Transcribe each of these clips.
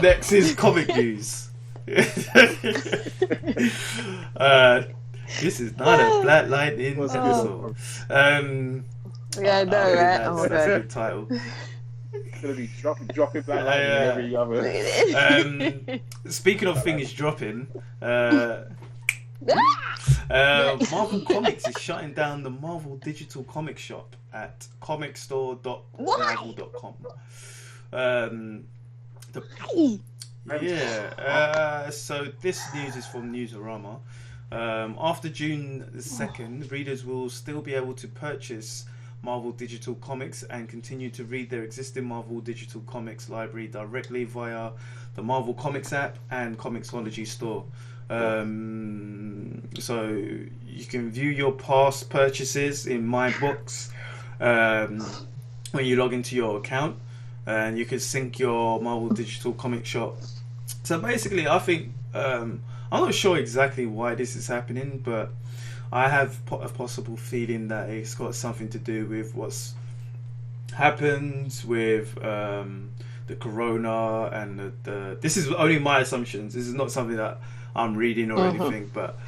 Next is comic news. This is not a Black Lightning episode. Yeah, I know, right? That's a good title. Gonna be dropping Black Lightning every other. Speaking of things dropping, Marvel Comics is shutting down the Marvel digital comic shop at comicstore.marvel.com. So this news is from Newsarama. After June 2nd, readers will still be able to purchase Marvel Digital Comics and continue to read their existing Marvel Digital Comics library directly via the Marvel Comics app and Comixology store. So you can view your past purchases in My Books when you log into your account, and you can sync your Marvel Digital Comic Shop. So basically, I think I'm not sure exactly why this is happening, but I have a possible feeling that it's got something to do with what's happened with the corona and the this is only my assumptions. This is not something that I'm reading or anything, but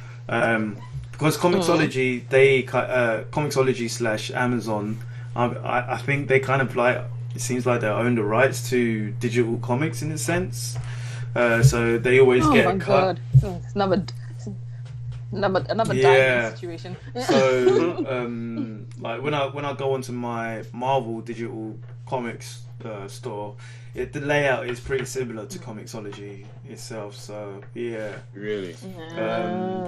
because Comixology, Comixology / Amazon, I think they kind of like, it seems like they own the rights to digital comics in a sense. So they always get a cut. God. It's another diamond situation. So like when I go onto my Marvel digital comics store, the layout is pretty similar to Comixology itself. So yeah, really.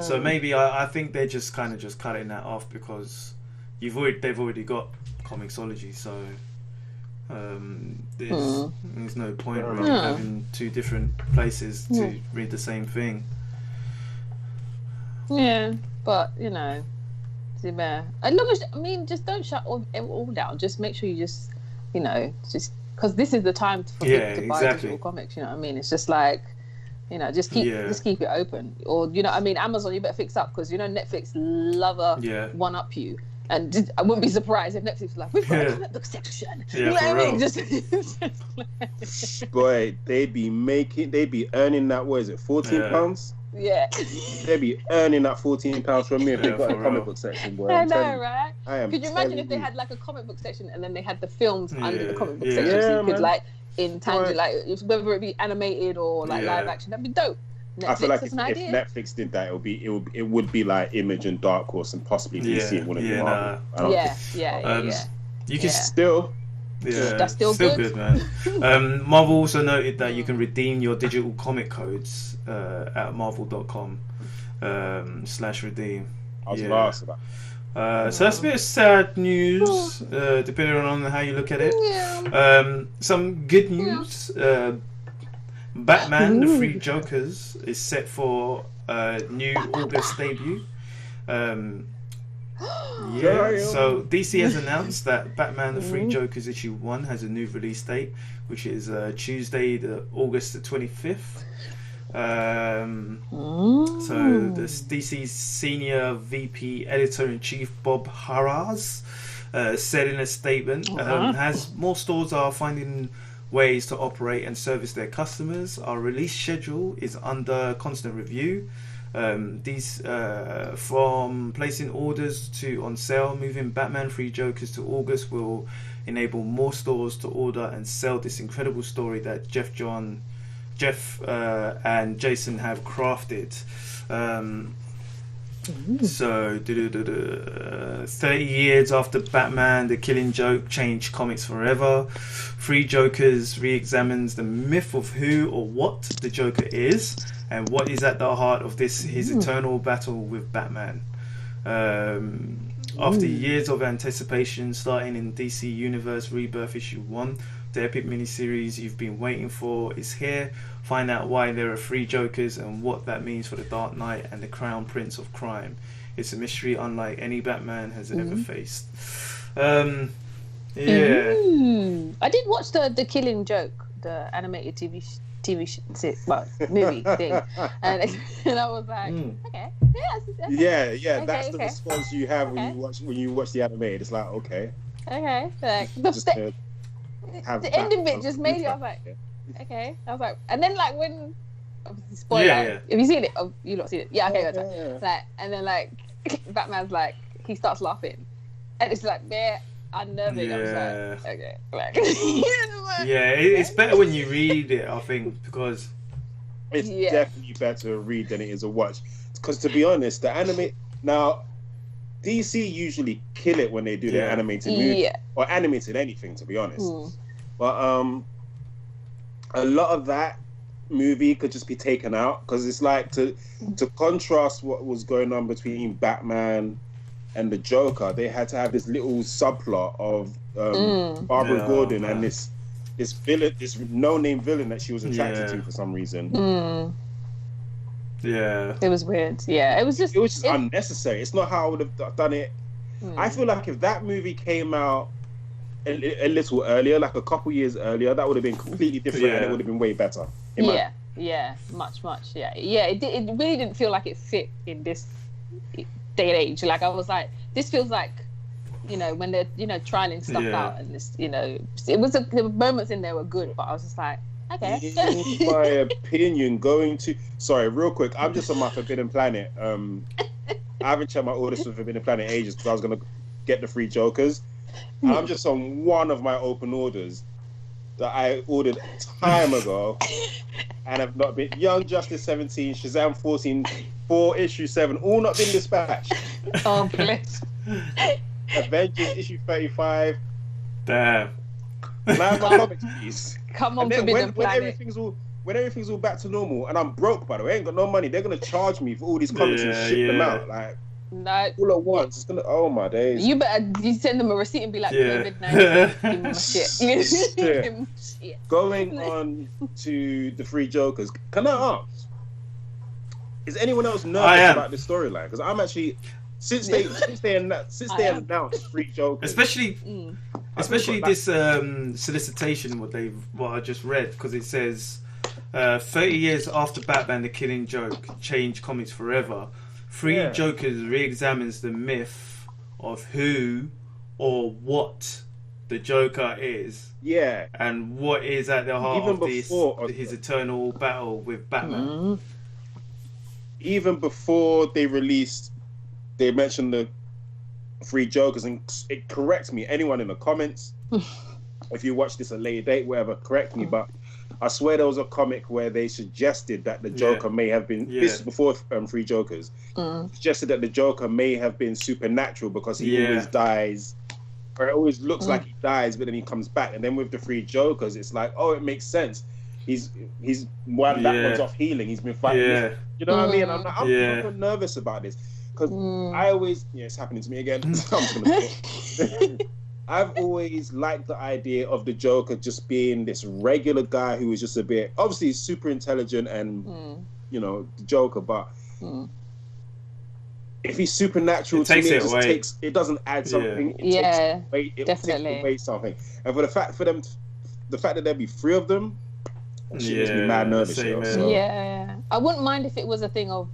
So maybe I think they're just kind of just cutting that off because they've already got Comixology. So there's no point really having two different places to read the same thing. Yeah, but you know, as long as just don't shut all down. Just make sure you just because this is the time for people to buy digital comics. You know what I mean? It's just like, just keep it open, or Amazon, you better fix up because Netflix love a one up you. And I wouldn't be surprised if Netflix was like, we've got a comic book section. You know what I mean? Boy, they'd be earning that, what is it, £14? Yeah. They'd be earning that £14 from me if they got a comic book section, boy. I know, right? Could you imagine if they had like a comic book section and then they had the films under the comic book section, so you could whether it be animated or like live action, that'd be dope. Netflix, I feel like if Netflix did that, it would be like Image and Dark Horse and possibly DC. It wouldn't be Marvel. You can still. Yeah, that's still good, man. Marvel also noted that you can redeem your digital comic codes at marvel.com /redeem. I was last about. So that's a bit of sad news, depending on how you look at it. Some good news. Batman, the Three Jokers, is set for a new August debut. So DC has announced that Batman, the Three Jokers issue 1 has a new release date, which is Tuesday, August the 25th. So this DC's senior VP editor-in-chief Bob Harras said in a statement, as more stores are finding ways to operate and service their customers, our release schedule is under constant review. These from placing orders to on sale, moving Batman 3 Jokers to August will enable more stores to order and sell this incredible story that Jeff and Jason have crafted. So 30 years after Batman the Killing Joke changed comics forever, Three Jokers re-examines the myth of who or what the Joker is and what is at the heart of his eternal battle with Batman. After years of anticipation, starting in DC Universe Rebirth issue 1, the epic miniseries you've been waiting for is here. Find out why there are 3 Jokers and what that means for the Dark Knight and the Crown Prince of Crime. It's a mystery unlike any Batman has ever faced. I did watch the Killing Joke, the animated movie thing, and I was like, okay. That's the response you have when you watch the animated. It's like, okay, like the end of it just made it. I was like, okay. I was like, and then like when spoiler, have you seen it? Oh, you not seen it? Yeah, okay, good. Like, and then like Batman's like he starts laughing, and it's like unnerving. I was like, okay, like, it's better when you read it, I think, because it's definitely better to read than it is a watch. Because to be honest, the anime now, DC usually kill it when they do their animated movie or animated anything. To be honest, but a lot of that movie could just be taken out because it's like to contrast what was going on between Batman and the Joker. They had to have this little subplot of Barbara Gordon and this villain, this no-name villain that she was attracted to for some reason. It was weird. It was just unnecessary. It's not how I would have done it. I feel like if that movie came out a little earlier, like a couple years earlier, that would have been completely different and it would have been way better. Much. It really didn't feel like it fit in this day and age. Like I was like, this feels like, when they're trying stuff out, and this, it was the moments in there were good, but I was just like, okay. In my opinion, sorry, real quick, I'm just on my Forbidden Planet. I haven't checked my orders for Forbidden Planet ages because I was gonna get the free Jokers. I'm just on one of my open orders that I ordered time ago and have not been. Young Justice 17, Shazam 14, 4 issue 7, all not been dispatched. Oh, bless. Avengers issue 35. Damn. And I have my comics piece. Come on, Forbidden Planet. When everything's all back to normal, and I'm broke, by the way, I ain't got no money, they're gonna charge me for all these comics and ship them out. Like, no, all at once. It's gonna. Oh my days! You send them a receipt and be like, COVID-19, give me my shit. Going on to the free Jokers. Can I ask? Is anyone else nervous about this storyline? Because I'm actually since they announced free Jokers, especially this solicitation what I just read, because it says 30 years after Batman: The Killing Joke changed comics forever. Free Jokers re-examines the myth of who or what the Joker is. Yeah. And what is at the heart of his eternal battle with Batman. Mm-hmm. Even before they mentioned the free Jokers, and it corrects me, anyone in the comments, if you watch this at a later date, whatever, correct me, but I swear there was a comic where they suggested that the Joker may have been. This is before Free Jokers. Suggested that the Joker may have been supernatural because he always dies, or it always looks like he dies, but then he comes back. And then with the Free Jokers, it's like, oh, it makes sense. He's that one's off healing. He's been fighting. You know what I mean? I'm not nervous about this because I always. It's happening to me again. I'm just gonna I've always liked the idea of the Joker just being this regular guy who is just a bit, obviously super intelligent and, the Joker, but if he's supernatural, to me, it doesn't add something. It takes away something. And for the fact that there'd be 3 of them, she makes me mad nervous. I wouldn't mind if it was a thing of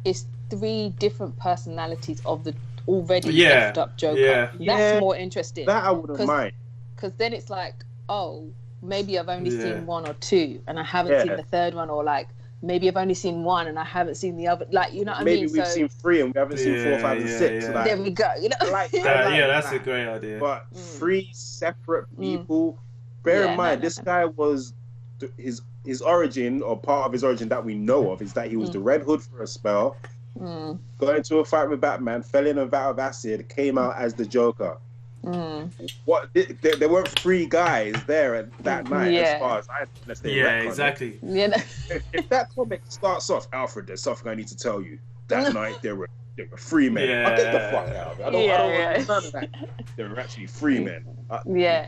it's 3 different personalities of the already left up Joker. That's more interesting. That I wouldn't mind. Because then it's like, oh, maybe I've only seen 1 or 2 and I haven't seen the 3rd one, or like maybe I've only seen 1 and I haven't seen the other. Like, you know what I mean? Maybe we've seen 3 and we haven't seen 4, 5, and 6. Like, there we go. You know? That's a great idea. But 3 separate people. Bear in mind, this guy was his origin, or part of his origin that we know of, is that he was the Red Hood for a spell. Got into a fight with Batman, fell in a vat of acid, came out as the Joker. What? There weren't 3 guys there at that night, as far as I understand. Exactly. If that comic starts off, Alfred, there's something I need to tell you. That night there were 3 men. I'll get the fuck out of it. I don't want none of that. There were actually 3 men.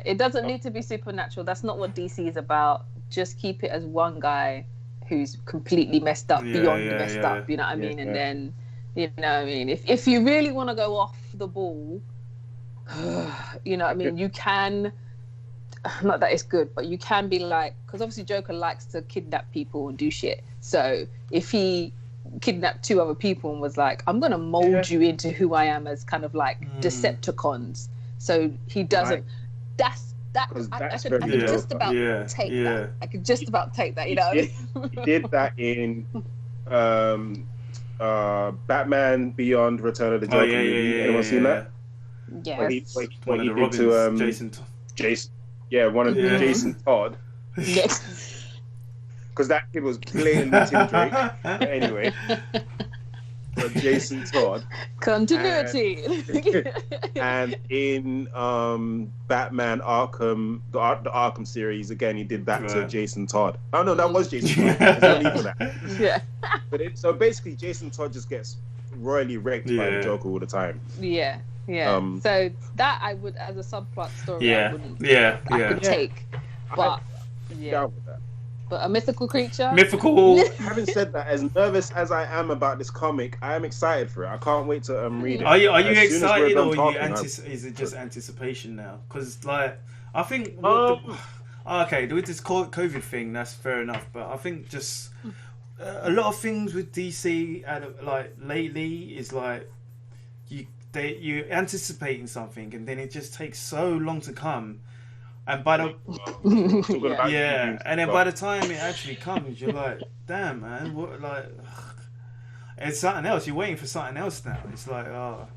It doesn't need to be supernatural. That's not what DC is about. Just keep it as one guy who's completely messed up, beyond messed up, you know what I mean? And then, you know what I mean? If you really want to go off the ball, you know what I mean? You can, not that it's good, but you can be like, because obviously Joker likes to kidnap people and do shit. So if he kidnapped 2 other people and was like, I'm going to mold you into who I am as kind of like Decepticons. So he doesn't, that I could just about take that. I could just about take that. You know, he did that in Batman Beyond: Return of the Joker. Anyone seen that? Yeah. When he did to Jason. Yeah, one of Jason Todd. Yes. Because that kid was blatantly Tim Drake. Anyway, but Jason Todd. Continuity. And in Batman Arkham, the Arkham series, again, he did that to Jason Todd. Oh no, that was Jason Todd. There's no need for that. Yeah. But so basically, Jason Todd just gets royally wrecked by the Joker all the time. Yeah. Yeah. So that I would, as a subplot story, I could take. But down with that. But a mythical creature. Having said that, as nervous as I am about this comic, I am excited for it. I can't wait to read it. Are you excited, or is it just anticipation now? Because like I think okay, with this COVID thing, that's fair enough. But I think just a lot of things with DC, like lately, is like you're anticipating something, and then it just takes so long to come. And by the and then by the time it actually comes, you're like, damn, man, what? Like, it's something else. You're waiting for something else now. It's like, oh,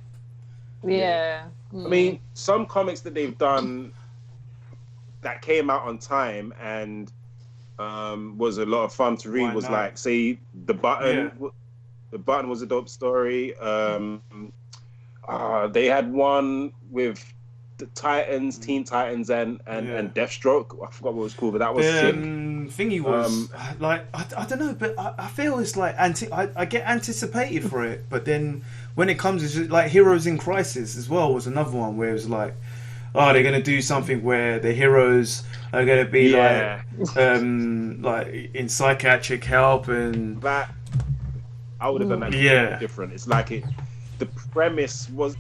yeah. I mean, some comics that they've done that came out on time and was a lot of fun to read was like, say, The Button. Yeah. The Button was a dope story. They had one with the Titans, Teen Titans, and Deathstroke. I forgot what it was called, but that was sick. Thingy was like I don't know, but I feel it's like I get anticipated for it, but then when it comes, it's just like Heroes in Crisis as well was another one where it was like, oh, they're gonna do something where the heroes are gonna be like in psychiatric help, and that I would have done that different. It's like the premise was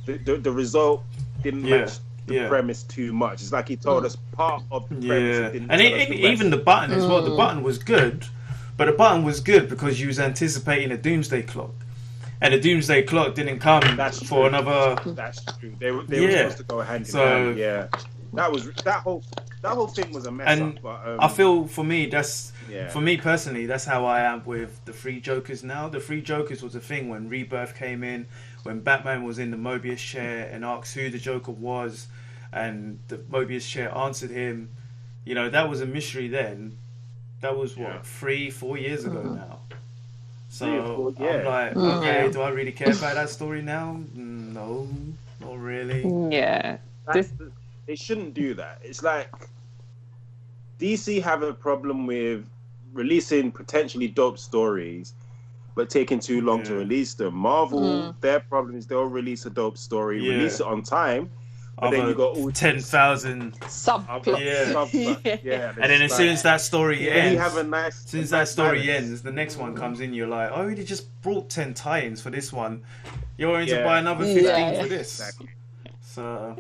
the result didn't match the premise too much. It's like he told us part of the premise. And even the Button as well. The Button was good, but the Button was good because you was anticipating a Doomsday Clock, and the Doomsday Clock didn't come for another. That's true. They were supposed to go hand in hand. Yeah, that whole thing was a mess. And but, I feel for me personally, that's how I am with the Three Jokers now. The Three Jokers was a thing when Rebirth came in, when Batman was in the Mobius chair and asked who the Joker was, and the Mobius chair answered him. You know, that was a mystery then. That was 3-4 years ago now. So I'm like, okay, do I really care about that story now? No, not really. Yeah. They shouldn't do that. It's like DC have a problem with releasing potentially dope stories but taking too long to release them. Marvel, their problem is they'll release a dope story, release it on time, but then you got all 10,000 subplots. And then as soon as that story ends, balance. the next one comes in. You're like, I already just brought 10 tie-ins for this one. You're going to buy another 15 for this. Exactly. So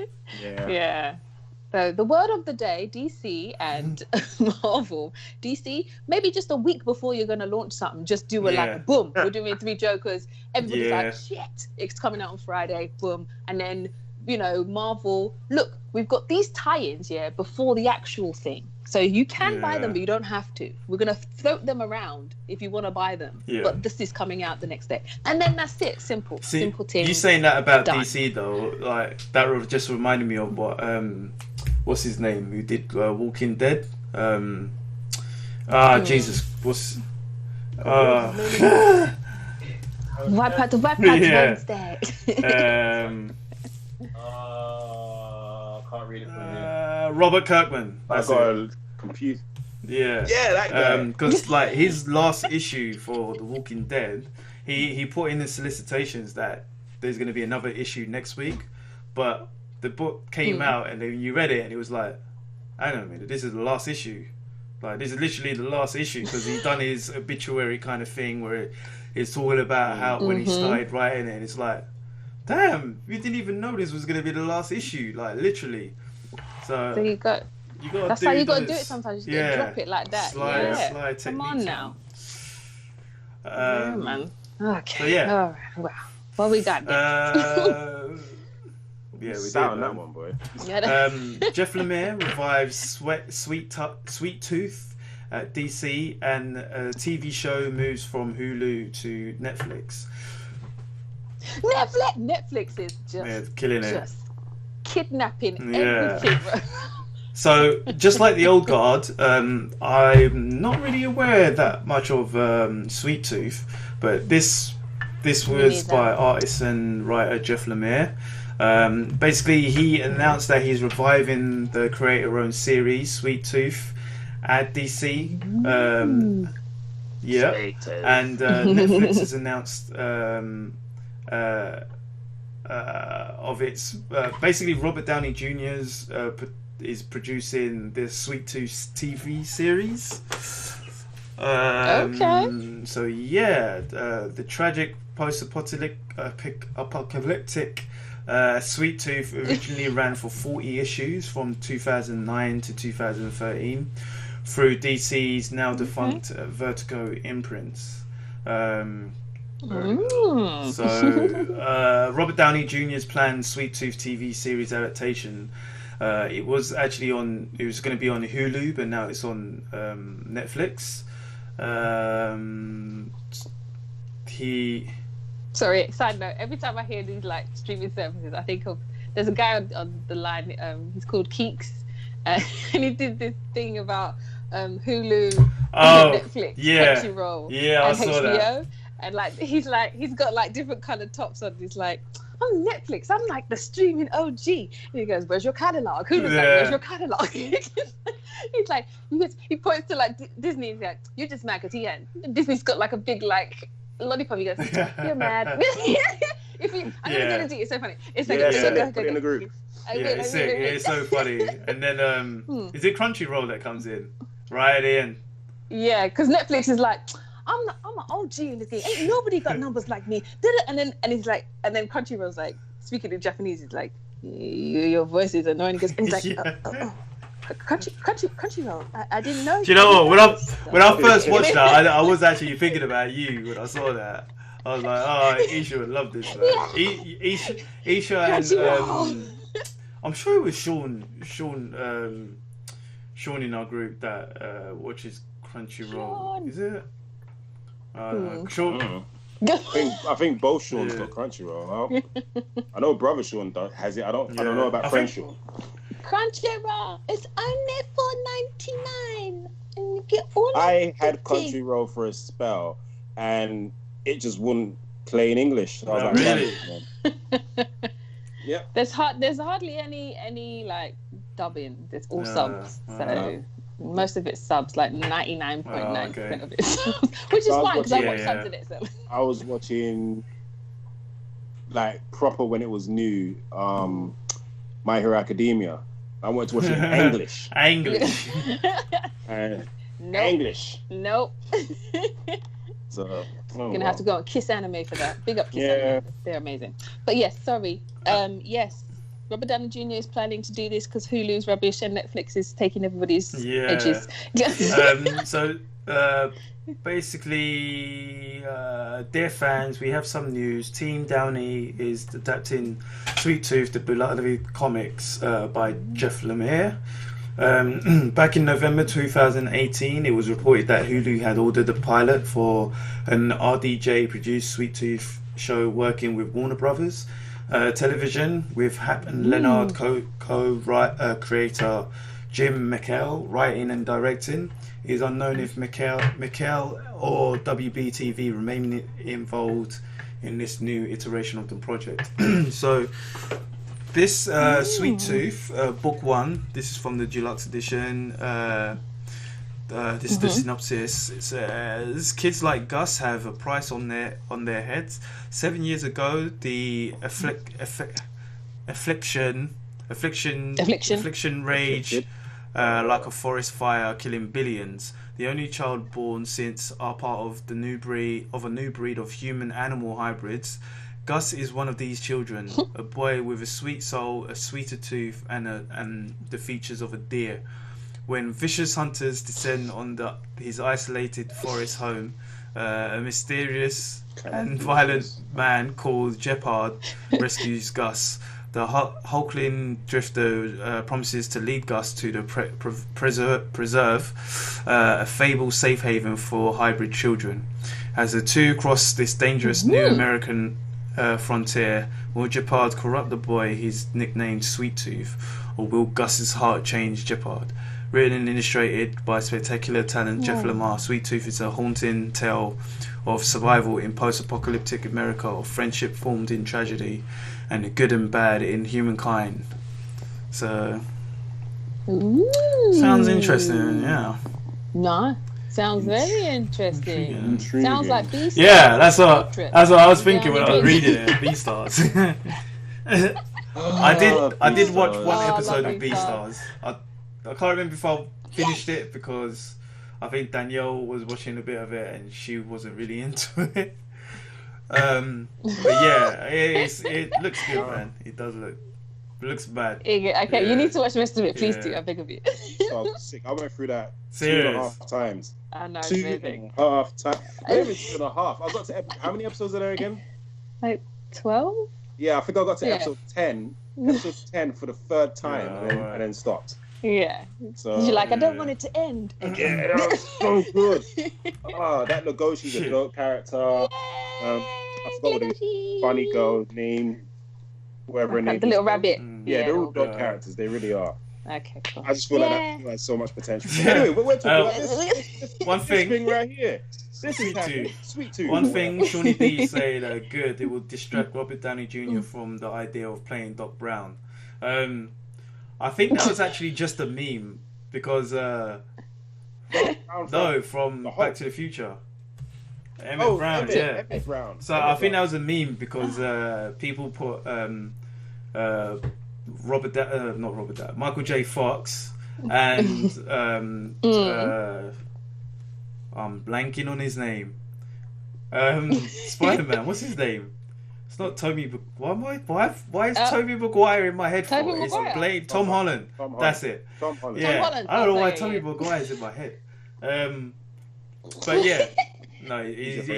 So the word of the day, DC and Marvel. DC, maybe just a week before you're going to launch something, just do boom, we're doing Three Jokers. Everybody's like, shit, it's coming out on Friday, boom. And then, you know, Marvel, look, we've got these tie-ins, before the actual thing. So you can buy them, but you don't have to. We're going to float them around if you want to buy them. But this is coming out the next day. And then that's it. Simple thing. You saying that about DC, though, like, that just reminded me of what... what's his name? Who did Walking Dead? Jesus, what's? Wipe Wednesday. Can't read it from Robert Kirkman. I got confused. Yeah, that guy. Because like his last issue for The Walking Dead, he put in the solicitations that there's going to be another issue next week, but the book came out and then you read it and it was like, hang on a minute, this is the last issue. Like, this is literally the last issue, because he's done his obituary kind of thing where it's talking about how when he started writing it, and it's like, damn, we didn't even know this was going to be the last issue, like literally. So you got that's how you got to do it sometimes. You just drop it like that. Slide Come on now. Man. Okay. So All right. Wow. What we got there? Yeah, we did on that one, boy. Jeff Lemire revives Sweet Tooth at DC, and a TV show moves from Hulu to Netflix. Netflix is just killing it. Just kidnapping everything. So, just like the old guard, I'm not really aware that much of Sweet Tooth, but this was by artist and writer Jeff Lemire. Basically, he announced that he's reviving the creator-owned series Sweet Tooth at DC. Yeah, and Netflix has announced of its basically Robert Downey Jr.'s is producing the Sweet Tooth TV series. So yeah, the tragic post-apocalyptic Sweet Tooth originally ran for 40 issues from 2009 to 2013 through DC's now defunct Vertigo imprints. So Robert Downey Jr.'s planned Sweet Tooth TV series adaptation. It was going to be on Hulu, but now it's on Netflix. Sorry, side note, every time I hear these like streaming services, I think of there's a guy on the line, he's called Keeks, and he did this thing about Hulu, Netflix, Crunchyroll, and saw HBO, that. and he's got like different coloured tops on. He's like, I'm Netflix, I'm like the streaming OG. And he goes, where's your catalogue? Hulu's like, where's your catalogue? He's like, he points to like Disney. He's like, you're just mad because Disney's got like a big like lollipop. He goes, you're mad. I'm gonna do it. It's so funny. It's like, put it in the group. It's so funny. And then is it Crunchyroll that comes in right at the end? Yeah, because Netflix is like, I'm an OG in this game. Ain't nobody got numbers like me. And then Crunchyroll's like, speaking in Japanese, he's like, your voice is annoying. And he's like, Crunchyroll. I didn't know. Do you know what? When I first watched that, I was actually thinking about you when I saw that. I was like, oh, Isha would love this. Isha and I'm sure it was Sean in our group that watches Crunchyroll. Is it? Sean. I think both Sean's got Crunchyroll. I know brother Sean has it. I don't know about friend Sean. Crunchyroll, it's only $4.99, and you get all. I had Crunchyroll for a spell, and it just wouldn't play in English. So I was like, really? Yeah. There's hardly any like dubbing. There's all subs. So most of it's subs, like 99.9% of it subs, which is fine because I watch subs in it. So I was watching like proper when it was new. My Hero Academia. I went to watch it in English. English. English. Nope. So gonna have to go and Kiss Anime for that. Big up Kiss Anime. They're amazing. But yes, sorry. Yes, Robert Downey Jr. is planning to do this because Hulu's rubbish and Netflix is taking everybody's edges. So basically, dear fans, we have some news. Team Downey is adapting Sweet Tooth, the beloved comics by Jeff Lemire. Back in November 2018, it was reported that Hulu had ordered a pilot for an RDJ produced Sweet Tooth show working with Warner Brothers Television, with Hap and Leonard co-creator Jim McKell writing and directing. It is unknown if McKell or WBTV remain involved in this new iteration of the project. So this Sweet Tooth book 1, this is from the deluxe edition. This is the synopsis. It says, kids like Gus have a price on their heads. 7 years ago, the affliction raged like a forest fire, killing billions. The only child born since are part of a new breed of human-animal hybrids. Gus is one of these children, a boy with a sweet soul, a sweeter tooth, and the features of a deer. When vicious hunters descend on his isolated forest home, a mysterious and violent man called Jeopard rescues Gus. The Hulkling drifter promises to lead Gus to the preserve, a fabled safe haven for hybrid children. As the two cross this dangerous new American frontier, will Jeopard corrupt the boy he's nicknamed Sweet Tooth, or will Gus's heart change Jeopard? Written and illustrated by spectacular talent Jeff Lemire, Sweet Tooth is a haunting tale of survival in post-apocalyptic America, of friendship formed in tragedy, and the good and bad in humankind. So, sounds interesting, yeah. No, sounds very interesting. Intriguing. Sounds like B-Stars. Yeah, that's what I was thinking when I was reading it. B-Stars. I did watch one episode of B-Stars. I can't remember if I finished it because I think Danielle was watching a bit of it and she wasn't really into it. But yeah, it looks good, man. It does look. It looks bad. Okay, you need to watch the rest of it, please do. I beg of you. So sick. I went through that Serious? 2.5 times. I know, 2.5 times. Not even 2.5. I got to how many episodes are there again? Like 12? Yeah, I think I got to episode 10. Episode 10 for the third time, and then stopped. Yeah. So You're like, I don't want it to end. yeah, that was so good. That Lugosi's a dope character. I forgot what his funny girl name, whatever her name. The little rabbit. Yeah, they're all dope characters. They really are. Okay, cool. I just feel like that has so much potential. Anyway, we're talking about this one thing right here. This is Sweet Tooth. One thing Shawnee B said good, it will distract Robert Downey Jr. from the idea of playing Doc Brown. I think that was actually just a meme because from Back to the Future. Emmett Brown. Emmett Brown. So I think that was a meme because people put Michael J. Fox and I'm blanking on his name. Spider-Man. What's his name? It's not Toby. Why is Toby Maguire in my head? Toby for? Maguire. It's Blade. Tom Holland. That's it. Tom Holland. Yeah. Tom Holland. I don't know why Toby Maguire is in my head. But yeah, no, he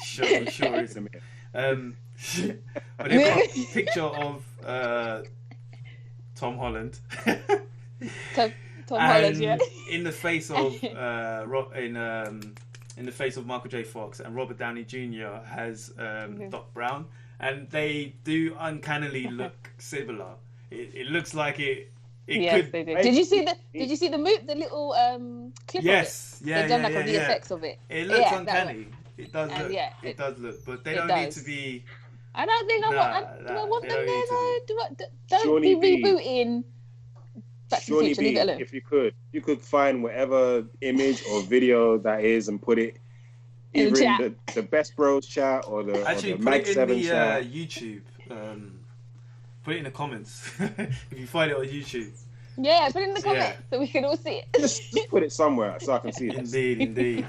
sure is. But they've got a picture of Tom Holland. Tom Holland, yeah. In the face of in the face of Michael J. Fox, and Robert Downey Jr. has Doc Brown, and they do uncannily look similar. It looks like it yes, could. they do. Did you see the little clip yes, of it? They've done like the effects of it. It looks uncanny. It does look. It does look, but they don't need to be. I don't think do I want them there though? Don't be rebooting Back to the Future. Leave it alone. If you could find whatever image or video that is and put it either in the Best Bros chat or the Mag 7 chat. YouTube. Put it in the comments if you find it on YouTube. Yeah, put it in the comments so we can all see it. Just put it somewhere so I can see it. Indeed.